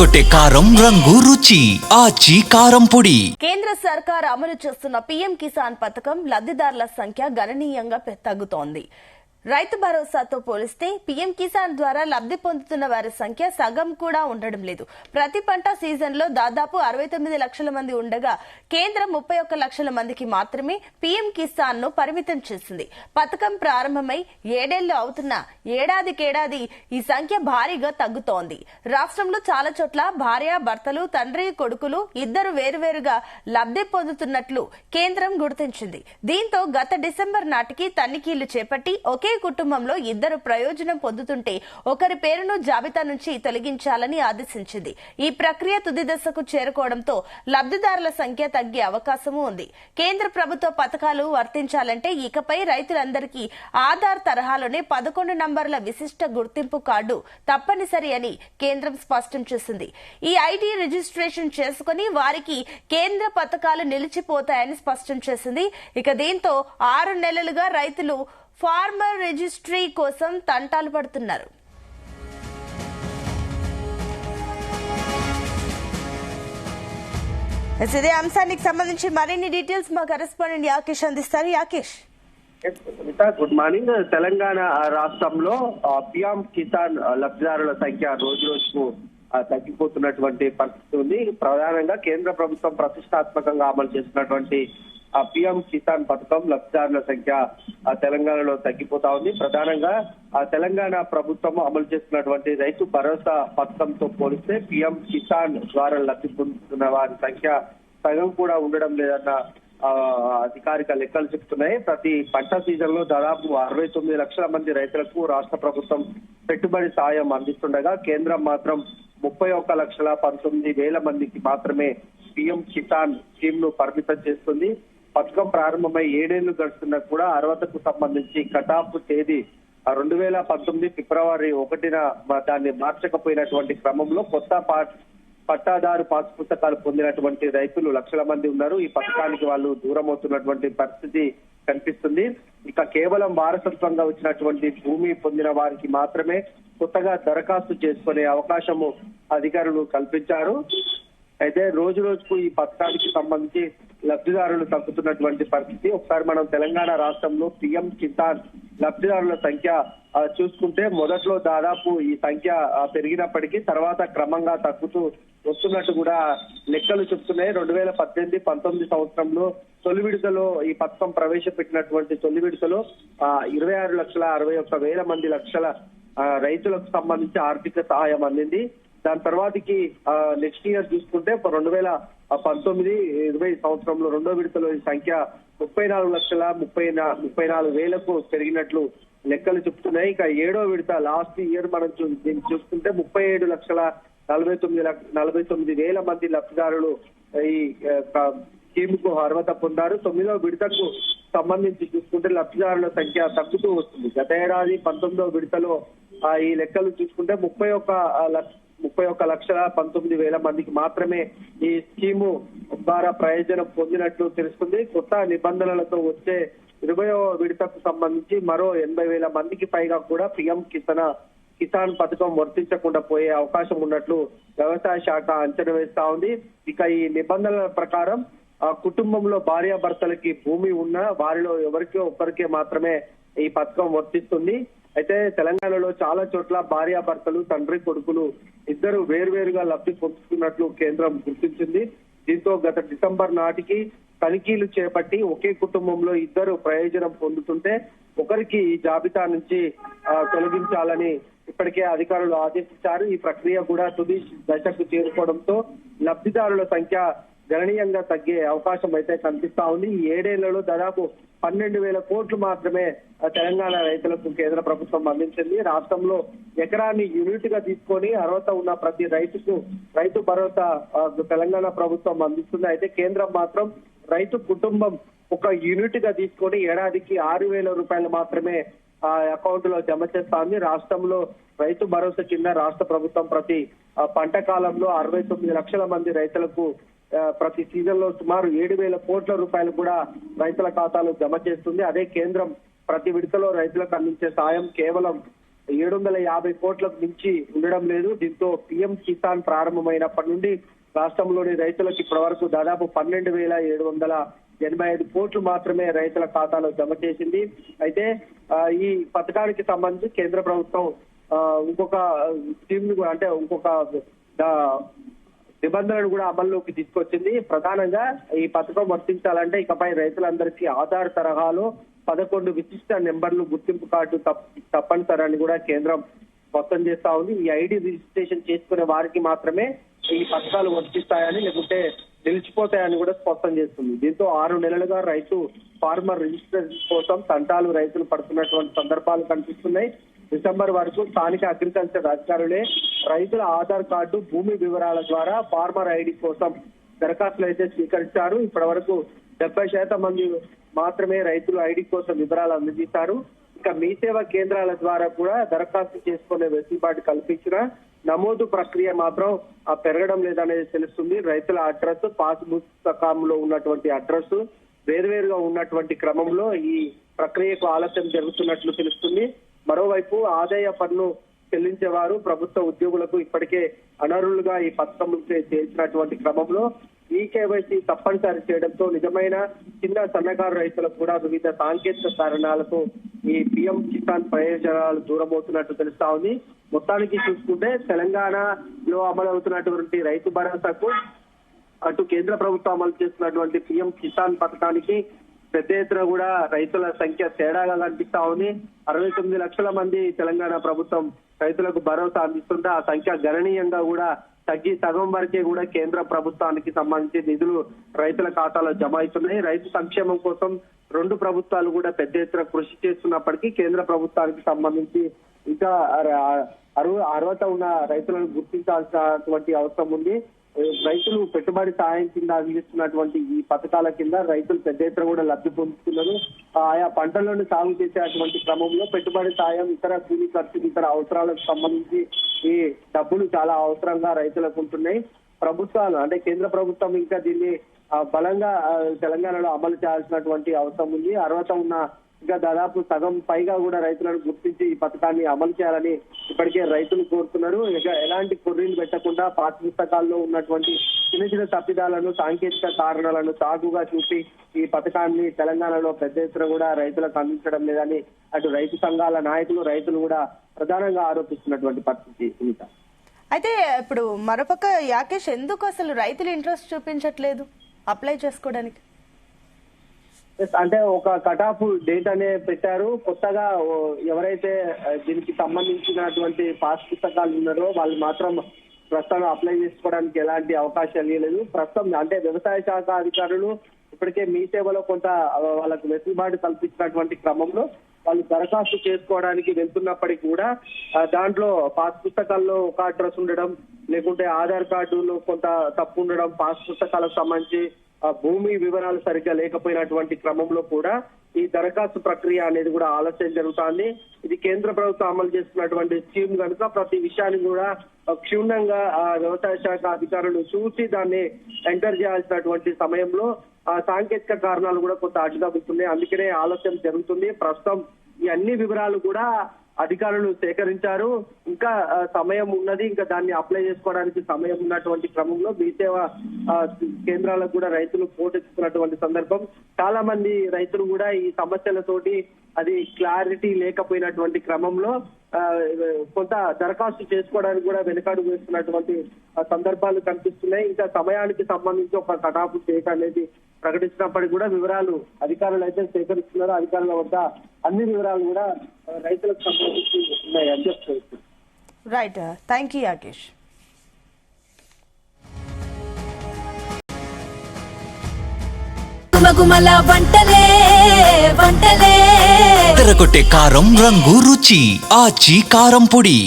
అదరగొట్టే కారం రంగు రుచి ఆచి కారం పొడి. కేంద్ర సర్కార్ అమలు చేస్తున్న పీఎం కిసాన్ పథకం లబ్ధిదారుల సంఖ్య గణనీయంగా తగ్గుతోంది. రైతు భరోసాతో పోలిస్తే పీఎం కిసాన్ ద్వారా లబ్ధి పొందుతున్న వారి సంఖ్య సగం కూడా ఉండడం లేదు. ప్రతి పంట సీజన్ లో దాదాపు 69 లక్షల మంది ఉండగా కేంద్రం 31 లక్షల మందికి మాత్రమే పీఎం కిసాన్ ను పరిమితం చేసింది. పథకం ప్రారంభమై 7 ఏళ్లు అవుతున్నా ఏడాదికేడాది ఈ సంఖ్య భారీగా తగ్గుతోంది. రాష్ట్రంలో చాలా చోట్ల భార్య భర్తలు తండ్రి కొడుకులు ఇద్దరు వేరువేరుగా లబ్ధి పొందుతున్నట్లు కేంద్రం గుర్తించింది. దీంతో గత డిసెంబర్ నాటికి తనిఖీలు చేపట్టి ఒకే కుటుంబంలో ఇద్దరు ప్రయోజనం పొందుతుంటే ఒకరి పేరును జాబితా నుంచి తొలగించాలని ఆదేశించింది. ఈ ప్రక్రియ తుది దశకు చేరుకోవడంతో లబ్ధిదారుల సంఖ్య తగ్గే అవకాశం ఉంది. కేంద్ర ప్రభుత్వ పథకాలు వర్తించాలంటే ఇకపై రైతులందరికీ ఆధార్ తరహాలోనే 11 నంబర్ల విశిష్ట గుర్తింపు కార్డు తప్పనిసరి అని కేంద్రం స్పష్టం చేసింది. ఈ ఐడి రిజిస్ట్రేషన్ చేసుకుని వారికి కేంద్ర పథకాలు నిలిచిపోతాయని స్పష్టం చేసింది. ఇక దీంతో 6 నెలలుగా రైతులు ఫార్మర్ రిజిస్ట్రీ కోసం తంటాలు పడుతున్నారు. ఇదే అంశానికి సంబంధించి మరిన్ని డీటెయిల్స్ మా కరెస్పాండెంట్ యాకేష్ అందిస్తారు. Yakesh, good morning. తెలంగాణ రాష్ట్రంలో పీఎం కిసాన్ లబ్ధిదారుల సంఖ్య రోజు రోజుకు తగ్గిపోతున్నటువంటి పరిస్థితి ఉంది. ప్రధానంగా కేంద్ర ప్రభుత్వం ప్రతిష్టాత్మకంగా అమలు చేస్తున్నటువంటి పీఎం కిసాన్ పథకం లబ్ధిదారుల సంఖ్య తెలంగాణలో తగ్గిపోతా ఉంది. ప్రధానంగా తెలంగాణ ప్రభుత్వం అమలు చేస్తున్నటువంటి రైతు భరోసా పథకంతో పోలిస్తే పీఎం కిసాన్ ద్వారా లబ్ధి పొందుతున్న వారి సంఖ్య సగం కూడా ఉండడం లేదన్న అధికారిక లెక్కలు చెప్తున్నాయి. ప్రతి పంట సీజన్ లో దాదాపు 69 లక్షల మంది రైతులకు రాష్ట్ర ప్రభుత్వం పెట్టుబడి సాయం అందిస్తుండగా కేంద్రం మాత్రం 31,19,000 మందికి మాత్రమే పీఎం కిసాన్ స్కీమ్ ను పరిమితం చేస్తుంది. పథకం ప్రారంభమై 7 ఏళ్లు గడుస్తున్నా కూడా అర్హతకు సంబంధించి కటాఫ్ తేదీ 2019 ఫిబ్రవరి 1న దాన్ని మార్చకపోయినటువంటి క్రమంలో కొత్త పట్టాదారు పాస్ పుస్తకాలు పొందినటువంటి రైతులు లక్షల మంది ఉన్నారు. ఈ పథకానికి వాళ్ళు దూరం అవుతున్నటువంటి పరిస్థితి కనిపిస్తుంది. ఇక కేవలం వారసత్వంగా వచ్చినటువంటి భూమి పొందిన వారికి మాత్రమే కొత్తగా దరఖాస్తు చేసుకునే అవకాశము అధికారులు కల్పించారు. అయితే రోజు రోజుకు ఈ పథకానికి సంబంధించి లబ్ధిదారులు తగ్గుతున్నటువంటి పరిస్థితి. ఒకసారి మనం తెలంగాణ రాష్ట్రంలో పీఎం కిసాన్ లబ్ధిదారుల సంఖ్య చూసుకుంటే మొదట్లో దాదాపు ఈ సంఖ్య పెరిగినప్పటికీ తర్వాత క్రమంగా తగ్గుతూ వస్తున్నట్టు కూడా లెక్కలు చెప్తున్నాయి. 2018-19 సంవత్సరంలో తొలి విడతలో ఈ పథకం ప్రవేశపెట్టినటువంటి తొలి విడతలో 26,61,000 మంది రైతులకు సంబంధించి ఆర్థిక సహాయం అందింది. దాని తర్వాతకి నెక్స్ట్ ఇయర్ చూసుకుంటే 2019-20 సంవత్సరంలో రెండో విడతలో ఈ సంఖ్య 34,34,000కు పెరిగినట్లు లెక్కలు చెప్తున్నాయి. ఇక ఏడో విడత లాస్ట్ ఇయర్ మనం చూసుకుంటే 37,49,000 మంది లబ్ధిదారులు ఈ స్కీమ్ కు అర్హత పొందారు. 9వ విడతకు సంబంధించి చూసుకుంటే లబ్ధిదారుల సంఖ్య తగ్గుతూ వస్తుంది. గత ఏడాది 19వ విడతలో ఈ లెక్కలు చూసుకుంటే 31,19,000 మందికి మాత్రమే ఈ స్కీము ద్వారా ప్రయోజనం పొందినట్లు తెలుస్తుంది. కొత్త నిబంధనలతో వచ్చే 20వ విడతకు సంబంధించి మరో 80,000 మందికి పైగా కూడా పీఎం కిసాన్ పథకం వర్తించకుండా పోయే అవకాశం ఉన్నట్లు వ్యవసాయ శాఖ అంచనా వేస్తా ఉంది. ఇక ఈ నిబంధనల ప్రకారం కుటుంబంలో భార్యాభర్తలకి భూమి ఉన్న వారిలో ఎవరికో ఒక్కరికే మాత్రమే ఈ పథకం వర్తిస్తుంది. అయితే తెలంగాణలో చాలా చోట్ల భార్యాభర్తలు తండ్రి కొడుకులు ఇద్దరు వేర్వేరుగా లబ్ధి పొందుతున్నట్లు కేంద్రం గుర్తించింది. దీంతో గత డిసెంబర్ నాటికి తనిఖీలు చేపట్టి ఒకే కుటుంబంలో ఇద్దరు ప్రయోజనం పొందుతుంటే ఒకరికి ఈ జాబితా నుంచి తొలగించాలని ఇప్పటికే అధికారులు ఆదేశించారు. ఈ ప్రక్రియ కూడా తుది దశకు చేరుకోవడంతో లబ్ధిదారుల సంఖ్య గణనీయంగా తగ్గే అవకాశం అయితే కనిపిస్తా ఉంది. ఈ 7 ఏళ్లలో దాదాపు 12,000 కోట్లు మాత్రమే తెలంగాణ రైతులకు కేంద్ర ప్రభుత్వం అందించింది. రాష్ట్రంలో ఎకరాన్ని యూనిట్ గా తీసుకొని అర్హత ఉన్న ప్రతి రైతుకు రైతు భరోసా తెలంగాణ ప్రభుత్వం అందిస్తుంది. అయితే కేంద్రం మాత్రం రైతు కుటుంబం ఒక యూనిట్ గా తీసుకొని ఏడాదికి 6,000 రూపాయలు మాత్రమే అకౌంట్ లో జమ చేస్తా ఉంది. రాష్ట్రంలో రైతు భరోసా కింద రాష్ట్ర ప్రభుత్వం ప్రతి పంట కాలంలో 69 లక్షల మంది రైతులకు ప్రతి సీజన్ లో సుమారు 7,000 కోట్ల రూపాయలు కూడా రైతుల ఖాతాలో జమ చేస్తుంది. అదే కేంద్రం ప్రతి విడతలో రైతులకు అందించే సాయం కేవలం 750 కోట్లకు మించి ఉండడం లేదు. దీంతో పిఎం కిసాన్ ప్రారంభమైనప్పటి నుండి రాష్ట్రంలోని రైతులకు ఇప్పటి వరకు దాదాపు 12,785 కోట్లు మాత్రమే రైతుల ఖాతాలో జమ చేసింది. అయితే ఈ పథకానికి సంబంధించి కేంద్ర ప్రభుత్వం ఇంకొక స్కీమ్ అంటే ఇంకొక నిబంధనలు కూడా అమల్లోకి తీసుకొచ్చింది. ప్రధానంగా ఈ పథకం వర్తించాలంటే ఇకపై రైతులందరికీ ఆధార్ తరహాలో 11 విశిష్ట నెంబర్లు గుర్తింపు కార్డు తప్పనిసరి అని కూడా కేంద్రం స్పష్టం చేస్తా ఉంది. ఈ ఐడి రిజిస్ట్రేషన్ చేసుకునే వారికి మాత్రమే ఈ పథకాలు వర్తిస్తాయని లేకుంటే నిలిచిపోతాయని కూడా స్పష్టం చేస్తుంది. దీంతో 6 నెలలుగా రైతు ఫార్మర్ రిజిస్ట్రేషన్ కోసం తంటాలు రైతులు పడుతున్నటువంటి సందర్భాలు కనిపిస్తున్నాయి. డిసెంబర్ వరకు స్థానిక అగ్రికల్చర్ అధికారులే రైతుల ఆధార్ కార్డు, భూమి వివరాల ద్వారా ఫార్మర్ ఐడి కోసం దరఖాస్తులు అయితే స్వీకరించారు. ఇప్పటి వరకు 70% మంది మాత్రమే రైతులు ఐడి కోసం వివరాలు అందజేశారు. ఇక మీ సేవా కేంద్రాల ద్వారా కూడా దరఖాస్తు చేసుకునే వెసులుబాటు కల్పించిన నమోదు ప్రక్రియ మాత్రం పెరగడం లేదనేది తెలుస్తుంది. రైతుల అడ్రస్, పాస్ పుస్తకంలో ఉన్నటువంటి అడ్రస్ వేరువేరుగా ఉన్నటువంటి క్రమంలో ఈ ప్రక్రియకు ఆలస్యం జరుగుతున్నట్లు తెలుస్తుంది. మరోవైపు ఆదాయ పన్ను చెల్లించేవారు ప్రభుత్వ ఉద్యోగులకు ఇప్పటికే అనర్హులుగా ఈ పథకంలో చేసినటువంటి క్రమంలో ఈ కేవైసీ తప్పనిసరి చేయడంతో నిజమైన చిన్న సన్నకారు రైతులకు కూడా వివిధ సాంకేతిక కారణాలతో ఈ పిఎం కిసాన్ ప్రయోజనాలు దూరమవుతున్నట్టు తెలుస్తా ఉంది. మొత్తానికి చూసుకుంటే తెలంగాణలో అమలవుతున్నటువంటి రైతు భరోసాకు అటు కేంద్ర ప్రభుత్వం అమలు చేస్తున్నటువంటి పిఎం కిసాన్ పథకానికి పెద్ద ఎత్తున కూడా రైతుల సంఖ్య తేడాగా కనిపిస్తా ఉంది. 69 లక్షల మంది తెలంగాణ ప్రభుత్వం రైతులకు భరోసా అందిస్తుంటే ఆ సంఖ్య గణనీయంగా కూడా తగ్గి సగం వరకే కూడా కేంద్ర ప్రభుత్వానికి సంబంధించి నిధులు రైతుల ఖాతాలో జమ అవుతున్నాయి. రైతు సంక్షేమం కోసం 2 ప్రభుత్వాలు కూడా పెద్ద ఎత్తున కృషి చేస్తున్నప్పటికీ కేంద్ర ప్రభుత్వానికి సంబంధించి ఇంకా అర్హత ఉన్న రైతులను గుర్తించాల్సినటువంటి అవసరం ఉంది. రైతులు పెట్టుబడి సాయం కింద అందిస్తున్నటువంటి ఈ పథకాల కింద రైతులు పెద్ద ఎత్తున కూడా లబ్ధి పొందుతున్నారు. ఆయా పంటలను సాగు చేసేటువంటి క్రమంలో పెట్టుబడి సాయం, ఇతర కూలీ ఖర్చు, ఇతర అవసరాలకు సంబంధించి ఈ డబ్బులు చాలా అవసరంగా రైతులకు ఉంటున్నాయి. ప్రభుత్వాలు అంటే కేంద్ర ప్రభుత్వం ఇంకా దీన్ని బలంగా తెలంగాణలో అమలు చేయాల్సినటువంటి అవసరం ఉంది. అర్హత ఉన్న ఇంకా దాదాపు సగం పైగా కూడా రైతులను గుర్తించి ఈ పథకాన్ని అమలు చేయాలని ఇప్పటికే రైతులు కోరుతున్నారు. ఇక ఎలాంటి కొర్రీలు పెట్టకుండా పాఠ పుస్తకాల్లో ఉన్నటువంటి చిన్న చిన్న తప్పిదాలను, సాంకేతిక కారణాలను సాగుగా చూసి ఈ పథకాన్ని తెలంగాణలో పెద్ద ఎత్తున కూడా రైతులకు అందించడం లేదని అటు రైతు సంఘాల నాయకులు, రైతులు కూడా ప్రధానంగా ఆరోపిస్తున్నటువంటి పరిస్థితి. సునీత, అయితే ఇప్పుడు మరోపక్క యాకేష్ ఎందుకు అసలు రైతులు ఇంట్రెస్ట్ చూపించట్లేదు అప్లై చేసుకోవడానికి? అంటే ఒక కట్ ఆఫ్ డేట్ అనే పెట్టారు. కొత్తగా ఎవరైతే దీనికి సంబంధించినటువంటి పాస్ పుస్తకాలు ఉన్నారో వాళ్ళు మాత్రం ప్రస్తుతం అప్లై చేసుకోవడానికి ఎలాంటి అవకాశాలు ఇవ్వలేదు. ప్రస్తుతం అంటే వ్యవసాయ శాఖ అధికారులు ఇప్పటికే మీ సేవలో కొంత వాళ్ళకు వెసులుబాటు కల్పించినటువంటి క్రమంలో వాళ్ళు దరఖాస్తు చేసుకోవడానికి వెళ్తున్నప్పటికీ కూడా దాంట్లో పాస్ పుస్తకాల్లో ఒక అడ్రస్ ఉండడం, లేకుంటే ఆధార్ కార్డులో కొంత తప్పు ఉండడం, పాస్ పుస్తకాలకు సంబంధించి భూమి వివరాలు సరిగ్గా లేకపోయినటువంటి క్రమంలో కూడా ఈ దరఖాస్తు ప్రక్రియ అనేది కూడా ఆలస్యం జరుగుతోంది. ఇది కేంద్ర ప్రభుత్వం అమలు చేస్తున్నటువంటి స్కీమ్ కనుక ప్రతి విషయాన్ని కూడా క్షుణ్ణంగా వ్యవసాయ శాఖ అధికారులు చూసి దాన్ని ఎంటర్ చేయాల్సినటువంటి సమయంలో సాంకేతిక కారణాలు కూడా కొంత అడ్డుతగ్గుతున్నాయి. అందుకనే ఆలస్యం జరుగుతుంది. ప్రస్తుతం ఈ అన్ని వివరాలు కూడా అధికారులు సేకరించారు. ఇంకా సమయం ఉన్నది, ఇంకా దాన్ని అప్లై చేసుకోవడానికి సమయం ఉన్నటువంటి క్రమంలో మీ సేవ కేంద్రాలకు కూడా రైతులు పోటెత్తుతున్నటువంటి సందర్భం. చాలా మంది రైతులు కూడా ఈ సమస్యలతోటి అది క్లారిటీ లేకపోయినటువంటి క్రమంలో కొంత దరఖాస్తు చేసుకోవడానికి కూడా వెనుకాడు వేస్తున్నటువంటి సందర్భాలు కనిపిస్తున్నాయి. ఇంకా సమయానికి సంబంధించి ఒక కటాఫ్ డేట్ అనేది ప్రకటించినప్పటికీ కూడా వివరాలు అధికారులు అయితే సేకరిస్తున్నారు. అధికారుల వద్ద అన్ని వివరాలు కూడా రైతులకు సంబంధించి ఉన్నాయి అని చెప్తారు. Right, thank you Yakesh. గుమగుమల వంటలే వంటలే తెరకొట్టే కారం రంగు రుచి ఆచి కారం పొడి.